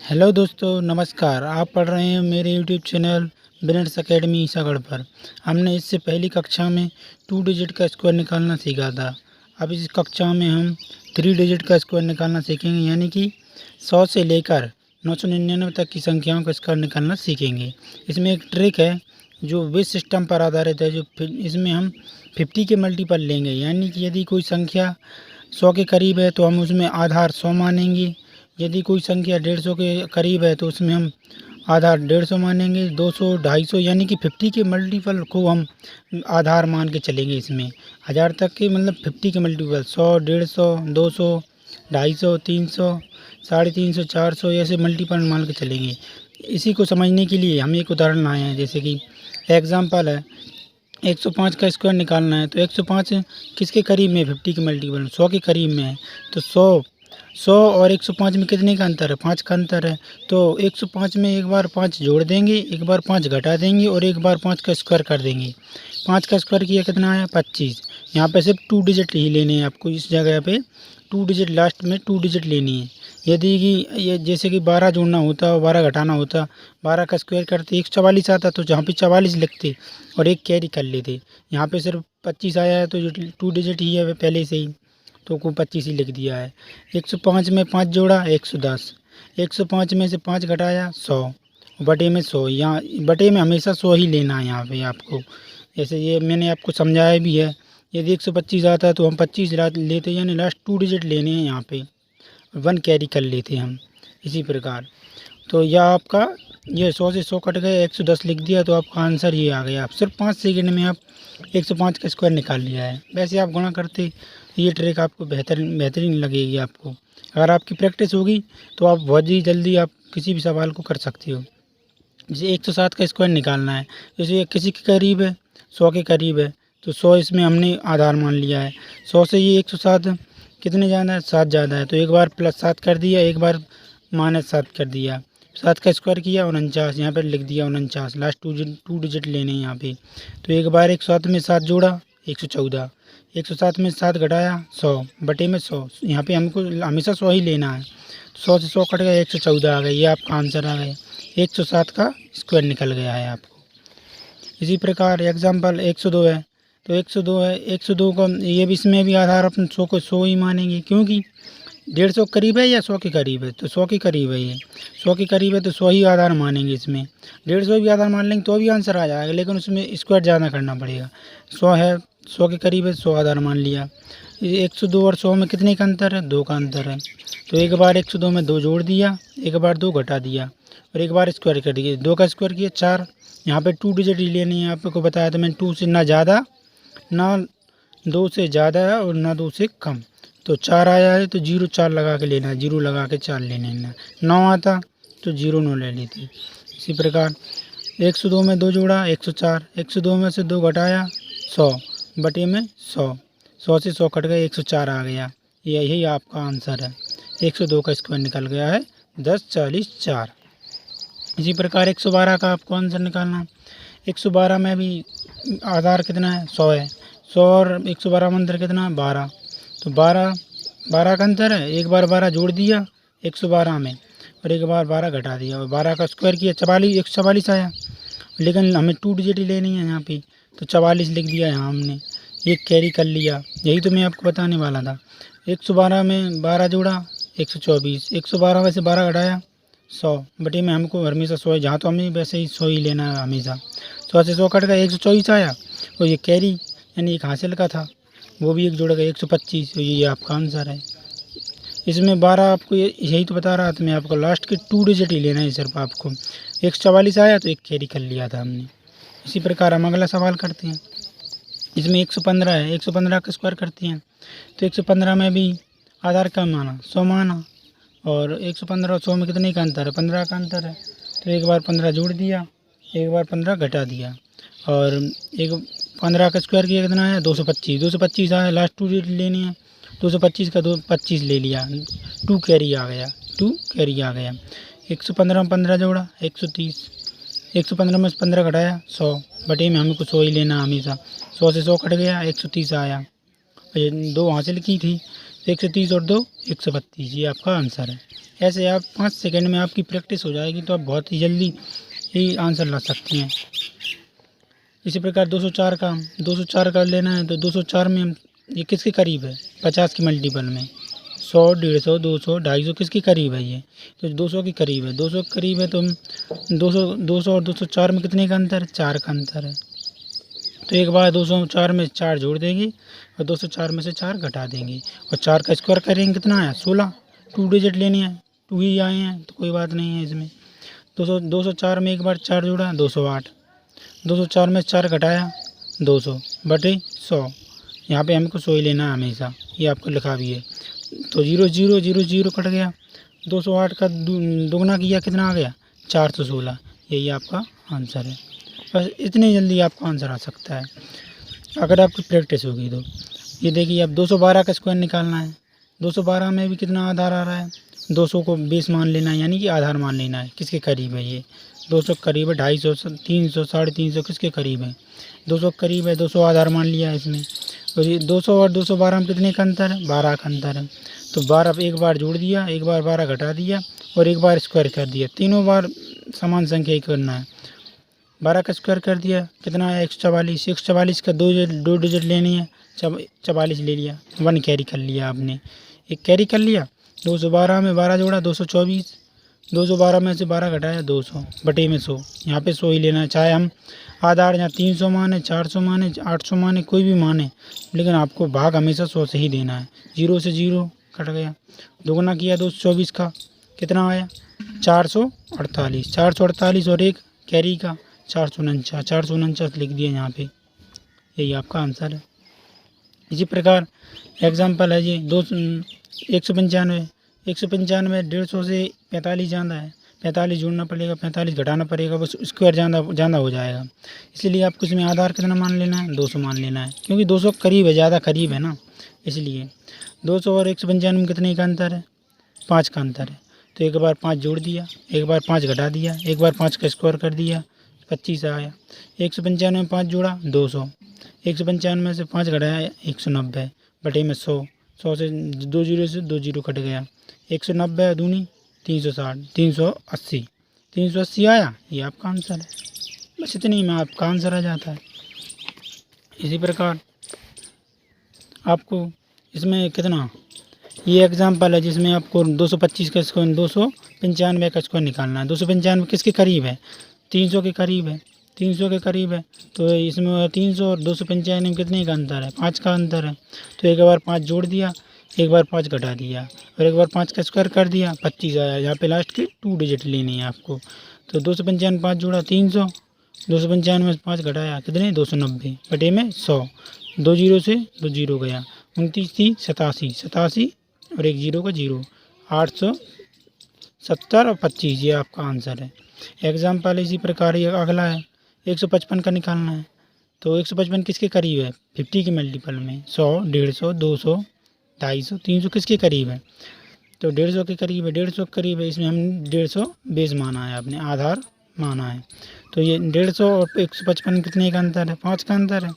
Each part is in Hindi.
हेलो दोस्तों, नमस्कार। आप पढ़ रहे हैं मेरे यूट्यूब चैनल बिनेट्स एकेडमी ईसागढ़ पर। हमने इससे पहली कक्षा में 2 डिजिट का स्क्वायर निकालना सीखा था। अब इस कक्षा में हम 3 डिजिट का स्क्वायर निकालना सीखेंगे, यानी कि 100 से लेकर 999 तक की संख्याओं का स्क्वायर निकालना सीखेंगे। इसमें एक ट्रिक है जो बेस सिस्टम पर आधारित है, इसमें हम 50 के मल्टीपल लेंगे, यानी कि यदि कोई संख्या 100 के करीब है तो हम उसमें आधार 100 मानेंगे। यदि कोई संख्या 150 के करीब है तो उसमें हम आधार 150 मानेंगे। 200, 250 यानी कि 50 के मल्टीपल को हम आधार मान के चलेंगे। इसमें 1000 तक के मतलब 50 के मल्टीपल 100, 150, 200, 250, 300, 350, 400 ऐसे मल्टीपल मान के चलेंगे। इसी को समझने के लिए हम एक उदाहरण लाए हैं, जैसे कि एग्जाम्पल है 105 का स्क्वायर निकालना है। तो 105 किसके करीब में? 50 के मल्टीपल 100 के करीब में है। तो 100 और 105 में कितने का अंतर है? 5 का अंतर है। तो 105 में एक बार 5 जोड़ देंगे, एक बार 5 घटा देंगे और एक बार 5 का स्क्वायर कर देंगे। 5 का स्क्वायर किया कितना आया? 25। यहाँ पे सिर्फ 2 डिजिट ही लेने हैं आपको। इस जगह पे 2 डिजिट, लास्ट में 2 डिजिट लेनी है। यदि कि ये जैसे कि 12 जोड़ना होता और 12 घटाना होता, 12 का स्क्वायर करते 144 आता, तो जहाँ पे 44 लिखते और एक कैरी कर लेते। यहाँ पे सिर्फ 25 आया है तो जो 2 डिजिट ही है पहले से ही, तो को 25 ही लिख दिया है। 105 में 5 जोड़ा 110, 105 में से 5 घटाया 100, बटे में 100। यहाँ बटे में हमेशा 100 ही लेना है यहाँ पे आपको। जैसे ये मैंने आपको समझाया भी है। यदि 125 आता है तो हम 25 लेते, यानी लास्ट 2 डिजिट लेने हैं यहाँ पे, 1 कैरी कर लेते हैं हम। इसी प्रकार तो यह आपका ये 100 से 100 कट गए, 110 लिख दिया, तो आपका आंसर ये आ गया। आप सिर्फ 5 सेकंड में आप 105 का स्क्वायर निकाल लिया है। वैसे आप गुणा करते, ये ट्रिक आपको बेहतरीन लगेगी आपको। अगर आपकी प्रैक्टिस होगी तो आप बहुत ही जल्दी आप किसी भी सवाल को कर सकते हो। जैसे 107 का स्क्वायर निकालना है, जैसे किसी के करीब है, 100 के करीब है, तो 100 इसमें हमने आधार मान लिया है। 100 से ये 107 कितने ज़्यादा है? 7 ज़्यादा है, तो एक बार +7 कर दिया, एक बार -7 कर दिया। 7 का स्क्वायर किया 49, यहाँ पर लिख दिया 49। लास्ट 2 डिजिट लेने हैं यहाँ पे। तो एक बार 107 में 7 जोड़ा 114, 107 में 7 घटाया 100, बटे में 100। यहाँ पे हमको हमेशा 100 ही लेना है। 100 से 100 कट गया, 114 आ गया। ये आपका आंसर आ गया। 107 का स्क्वायर निकल गया है आपको। इसी प्रकार एग्जाम्पल 102 है, तो 102 है, 102 को ये भी, इसमें भी आधार अपन 100 को 100 ही मानेंगे, क्योंकि 150 करीब है या 100 के करीब है, तो 100 के करीब है। ये 100 के करीब है तो 100 ही आधार मानेंगे इसमें। 150 भी आधार मान लेंगे तो भी आंसर आ जाएगा, लेकिन उसमें स्क्वायर ज़्यादा करना पड़ेगा। 100 है, 100 के करीब है, 100 आधार मान लिया। 102 और 100 में कितने का अंतर है? 2 का अंतर है। तो एक बार 102 में 2 जोड़ दिया, एक बार 2 घटा दिया और एक बार स्क्वायर कर दिया। 2 का स्क्वायर किया 4। यहाँ पे 2 डिजिट ही लेनी है, आपको बताया था मैंने। 2 से ना ज़्यादा, ना 2 से ज़्यादा है और ना 2 से कम। तो 4 आया है तो 0 4 लगा के लेना है, 0 लगा के 4 लेने हैं। 9 आता तो 0 9 ले लेते। इसी प्रकार 102 में 2 जोड़ा 104, 102 में से 2 घटाया 100, बटे में 100। 100 से 100 कट गए, 104 आ गया। यही आपका आंसर है। 102 का स्क्वायर निकल गया है 10, 40, 4। इसी प्रकार 112 का आपको आंसर निकालना है। 112 में भी आधार कितना है? 100 है। 100 और 112 में अंतर कितना है? 12। तो 12 का अंतर है। एक बार 12 जोड़ दिया 112 में और एक बार 12 घटा दिया और 12 का स्क्वायर किया 144 आया, लेकिन हमें 2 डिजिट ही लेनी है यहाँ पे, तो 44 लिख दिया यहाँ हमने, एक कैरी कर लिया। यही तो मैं आपको बताने वाला था। 112 में 12 जोड़ा 124, 112 में से 12 घटाया 100, बटे में हमको हमेशा 100 है, जहाँ तो हमें वैसे ही 100 ही लेना है हमेशा। 100 से 100 कट गया, 124 आया और ये कैरी यानी एक हासिल का था, वो भी एक जोड़ गया 125। तो ये आपका आंसर है। इसमें 12 आपको यही तो बता रहा था मैं आपको, लास्ट के 2 डिजिट ही लेना है सिर्फ आपको। 144 आया तो एक कैरी कर लिया था हमने। इसी प्रकार हम अगला सवाल करते हैं। इसमें 115 है, 115 का स्क्वायर करते हैं। तो 115 में भी आधार का माना 100 माना, और 115 और 100 में कितने का अंतर है? 15 का अंतर है। तो एक बार 15 जोड़ दिया, एक बार 15 घटा दिया और एक 15 का स्क्वायर किया कितना है? 225। 225 आया, लास्ट 2 डिजिट लेनी है। 225 का 25 ले लिया, 2 कैरी आ गया, 2 कैरी आ गया। 115 में 15 जोड़ा 130, 115 में से 15 घटाया 100, बटे में हमको 100 ही लेना हमेशा। 100 से 100 कट गया, 130 आया। ये 2 हासिल की थी, 130 और 2 132। ये आपका आंसर है। ऐसे आप 5 सेकंड में आपकी प्रैक्टिस हो जाएगी तो आप बहुत ही जल्दी ही आंसर ला सकती हैं। इसी प्रकार 204 का लेना है तो 204 में ये किसके करीब है? 50 के मल्टीपल में 100, 150, 200, 250 किसके करीब है ये? तो 200 के करीब है। 200 के करीब है तो हम 200 और 204 में कितने का अंतर है? 4 का अंतर है। तो एक बार 204 में 4 जोड़ देंगे और 204 में से 4 घटा देंगे और 4 का स्क्वायर करेंगे, कितना आया? 16। 2 डिजिट लेनी है, 2 ही आए हैं तो कोई बात नहीं है इसमें। 204 में एक बार 4 जोड़ा 208, 204 में 4 घटाया 200 बटे 100। यहाँ पे हमको 100 ही लेना है हमेशा, ये आपको लिखा भी है। तो 0 0 0 0 कट गया। 208 का दुगना किया, कितना आ गया? 416। यही आपका आंसर है। बस इतनी जल्दी आपका आंसर आ सकता है अगर आपकी प्रैक्टिस होगी तो। ये देखिए अब 212 का स्क्वायर निकालना है। 212 में भी कितना आधार आ रहा है? 200 को बेस मान लेना है, यानी कि आधार मान लेना है। किसके करीब है ये? 200 के करीब है। 250, 300, 350 किसके करीब है? 200 के करीब है। 200 आधार मान लिया है इसमें। और ये 200 और 212 में कितने का अंतर है? 12 का अंतर है। तो 12 एक बार जोड़ दिया, एक बार 12 घटा दिया और एक बार स्क्वायर कर दिया। तीनों बार समान संख्या ही करना है। 12 का स्क्वायर कर दिया, कितना है? 144। 144 का दो डिजिट लेनी है, 44 ले लिया, 1 कैरी कर लिया आपने, एक कैरी कर लिया। 212 में 12 जोड़ा 224, 212 में से 12 घटाया 200 बटे में 100। यहाँ पे 100 ही लेना है, चाहे हम आधार यहाँ 300 माने, 400 माने, 800 माने, कोई भी माने, लेकिन आपको भाग हमेशा 100 से ही देना है। 0 से 0 कट गया, दोगुना किया 224 का, कितना आया? 448। 448 और एक कैरी का 449, 449 लिख दिया यहाँ पे, यही आपका आंसर है। इसी प्रकार एग्जाम्पल है जी 195। 195 150 से 45 ज़्यादा है, 45 जोड़ना पड़ेगा, 45 घटाना पड़ेगा, बस स्क्वायर ज़्यादा हो जाएगा। इसलिए आपको इसमें आधार कितना मान लेना है? 200 मान लेना है, क्योंकि 200 करीब है, ज़्यादा करीब है ना, इसलिए 200 और 195 में कितने का अंतर है? 5 का अंतर है। तो एक बार 5 जोड़ दिया, एक बार 5 घटा दिया, एक बार 5 का स्क्वायर कर दिया, 25 आया। 195 में 5 जोड़ा 200, 195 में से 5 घटाया 190 बटे में 100। 100 से 2 जीरो से 2 जीरो कट गया। 190 दूनी 360, 380, 380 आया, ये आपका आंसर है। बस इतनी में आपका आंसर आ जाता है। इसी प्रकार आपको इसमें कितना, ये एग्जाम्पल है जिसमें आपको 225 का स्क्वायर, 295 का स्क्वायर निकालना है। 295 किसके करीब है? 300 के करीब है, 300 के करीब है। तो इसमें 300 और 295 में कितने का अंतर है? 5 का अंतर है। तो एक बार 5 जोड़ दिया, एक बार 5 घटा दिया और एक बार 5 का स्क्वायर कर दिया, 25 आया। यहाँ पे लास्ट की 2 डिजिट लेनी है आपको। तो 295 5 जोड़ा 300, 295 में 5 घटाया, कितने? 290 बटे में 100। 2 जीरो से 2 जीरो गया, 29 थी 87, 87 और एक जीरो का जीरो, 870 और 25, ये आपका आंसर है। एग्जाम्पल इसी प्रकार ये अगला है 155 का निकालना है। तो 155 किसके करीब है? 50 के मल्टीपल में 100, 150, 200, 250, 300 किसके करीब है? तो 150 के करीब है, 150 के करीब है। इसमें हम 150 बेस माना है, आपने आधार माना है। तो ये 150 और 155 कितने का अंतर है? 5 का अंतर है।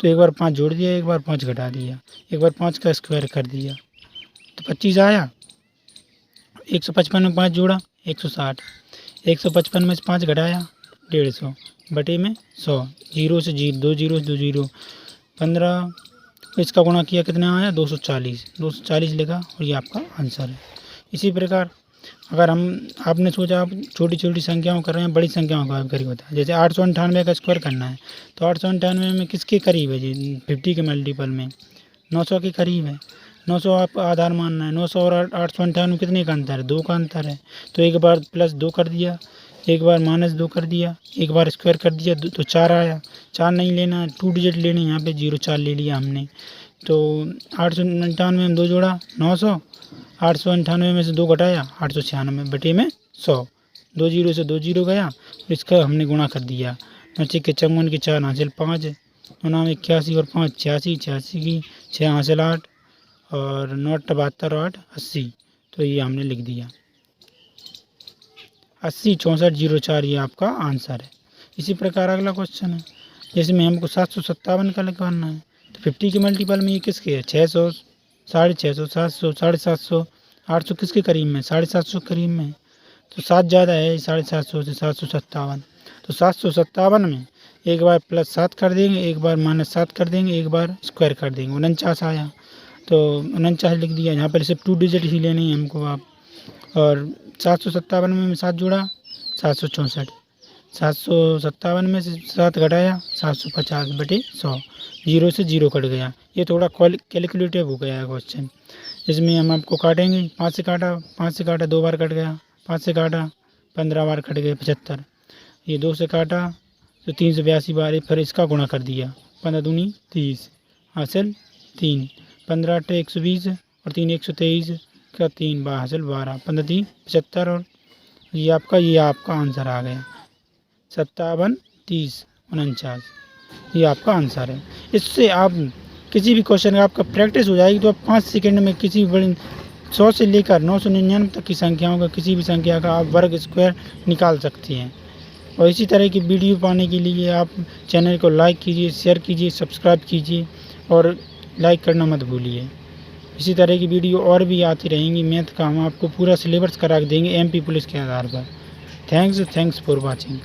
तो एक बार 5 जोड़ दिया, एक बार 5 घटा दिया, एक बार 5 का स्क्वायर कर दिया, तो 25 आया। 155 में 5 जोड़ा 160, 155 में से 5 घटाया 150 बटे में 100। 0 से 0, 2 जीरो से 2 जीरो, 15, इसका गुणा किया, कितना आया? 240, 240 लिखा और ये आपका आंसर है। इसी प्रकार अगर आपने सोचा आप छोटी छोटी संख्याओं कर रहे हैं, बड़ी संख्याओं का आप करीब होता है। जैसे 898 का स्क्वायर करना है, तो 898 में किसके करीब है जी? 50 के मल्टीपल में 900 के करीब है। 900 आप आधार मानना है। 900 और 898 में कितने का अंतर है? 2 का अंतर है। तो एक बार +2 कर दिया, एक बार -2 कर दिया, एक बार स्क्वायर कर दिया, तो 4 आया। 4 नहीं लेना है, 2 डिजिट लेने, यहाँ पे 04 ले लिया हमने। तो 899 में 2 जोड़ा 900, 898 में से 2 घटाया 896 बटे में 100। 2 जीरो से 2 जीरो गया, इसका हमने गुणा कर दिया। 9 के 54 के 4 हासिल 5, 9 81 और 5 86, 86 की 6 हासिल 8 और 9 72 8 80। तो ये हमने लिख दिया 80 64 04, ये आपका आंसर है। इसी प्रकार अगला क्वेश्चन है जिसमें हमको 757 का लिखवाना है। तो 50 के मल्टीपल में ये किसके है? 600, 650, 700, 750, 800 किसके करीब में, 750 के करीब में। तो 7 ज़्यादा है 750 से, 757। तो 757 में एक बार +7 कर देंगे, एक बार -7 कर देंगे, एक बार स्क्वायर कर देंगे, 49 आया। तो 49 लिख दिया। यहाँ पर सिर्फ 2 डिजिट ही लेने हैं हमको आप। और 757 में 7 जोड़ा 764, 757 में से 7 घटाया 750/100, 0 से 0 कट गया। ये थोड़ा कैलकुलेटिव हो गया है क्वेश्चन। इसमें हम आपको काटेंगे, 5 से काटा, 5 से काटा 2 बार कट गया, 5 से काटा 15 बार कट गए 75। ये 2 से काटा तो 382 बार, फिर इसका गुणा कर दिया, 15 दूनी 30, हासिल 3, 15 8 120 और 3 123 का 3 बार हासिल 12, 15 3 75। और ये आपका आंसर आ गया 57 30 49। ये आपका आंसर है। इससे आप किसी भी क्वेश्चन का आपका प्रैक्टिस हो जाएगी तो आप 5 सेकंड में किसी भी बड़ी 100 से लेकर 999 तक की संख्याओं का किसी भी संख्या का आप वर्ग स्क्वायर निकाल सकते हैं। और इसी तरह की वीडियो पाने के लिए आप चैनल को लाइक कीजिए, शेयर कीजिए, सब्सक्राइब कीजिए और लाइक करना मत भूलिए। इसी तरह की वीडियो और भी आती रहेंगी। मैथ का हम आपको पूरा सिलेबस करा देंगे MP पुलिस के आधार पर। Thanks for watching.